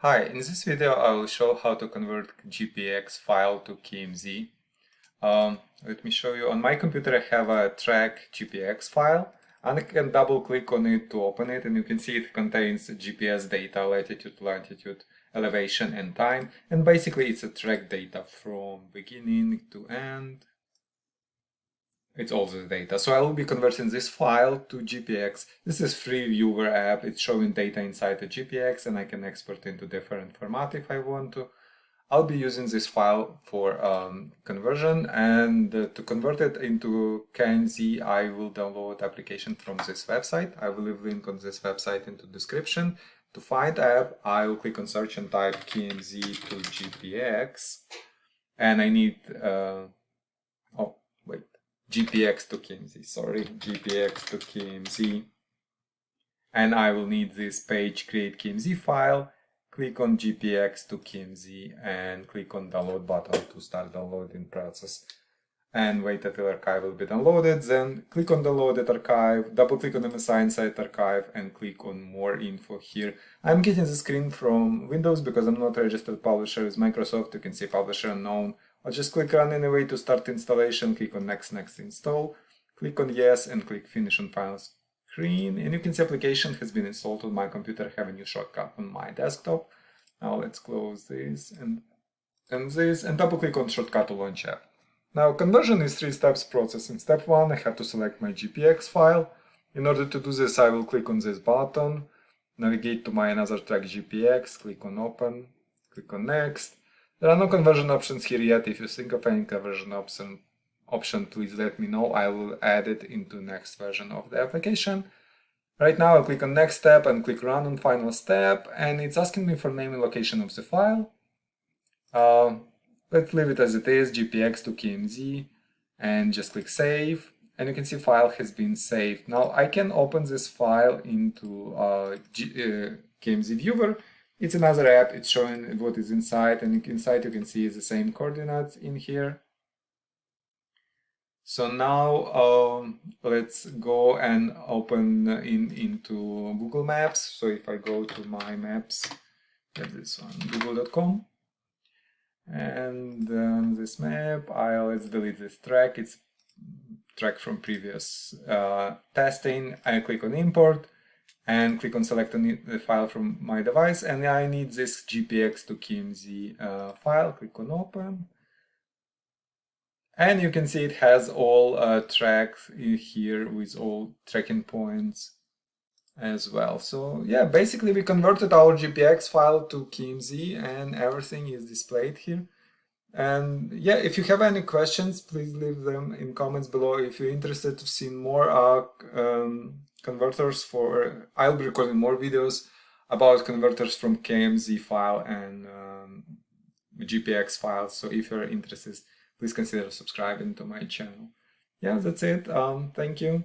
Hi, in this video I will show how to convert GPX file to KMZ. Let me show you. On my computer I have a track GPX file, and I can double click on it to open it, and you can see it contains GPS data, latitude, longitude, elevation and time, and basically it's a track data from beginning to end. It's all the data. So I will be converting this file to GPX. This is free viewer app. It's showing data inside the GPX, and I can export into different format if I want to. I'll be using this file for conversion, and to convert it into KMZ, I will download application from this website. I will leave link on this website into description. To find app, I will click on search and type KMZ to GPX, and I need GPX to KMZ, sorry, GPX to KMZ. And I will need this page, create KMZ file, click on GPX to KMZ and click on download button to start downloading process. And wait until archive will be downloaded, then click on downloaded archive, double click on MSI inside archive and click on more info here. I'm getting the screen from Windows because I'm not registered publisher with Microsoft. You can see publisher unknown. I'll just click run anyway to start installation, click on next install, click on yes and click finish on final screen, and you can see application has been installed on my computer. I have a new shortcut on my desktop. Now let's close this and this and double click on shortcut to launch app. Now conversion is 3 steps process. In step 1 I have to select my GPX file. In order to do this I will click on this button, navigate to my another track GPX, click on open, click on next. There are no conversion options here yet. If you think of any conversion option, please let me know. I will add it into next version of the application. Right now I'll click on next step and click run on final step, and it's asking me for name and location of the file. Let's leave it as it is, GPX to KMZ, and just click save. And you can see file has been saved. Now I can open this file into KMZ viewer. It's another app, it's showing what is inside, and inside you can see the same coordinates in here. So now let's go and open into Google Maps. So if I go to my maps, get this one, google.com, and this map, let's delete this track. It's track from previous testing. I click on import and click on select the file from my device, and I need this GPX to KMZ file. Click on open, and you can see it has all tracks in here with all tracking points as well. So yeah, basically we converted our GPX file to KMZ and everything is displayed here. And yeah, if you have any questions, please leave them in comments below. If you're interested to see more converters I'll be recording more videos about converters from KMZ file and GPX files. So if you're interested, please consider subscribing to my channel. Yeah, that's it. Thank you.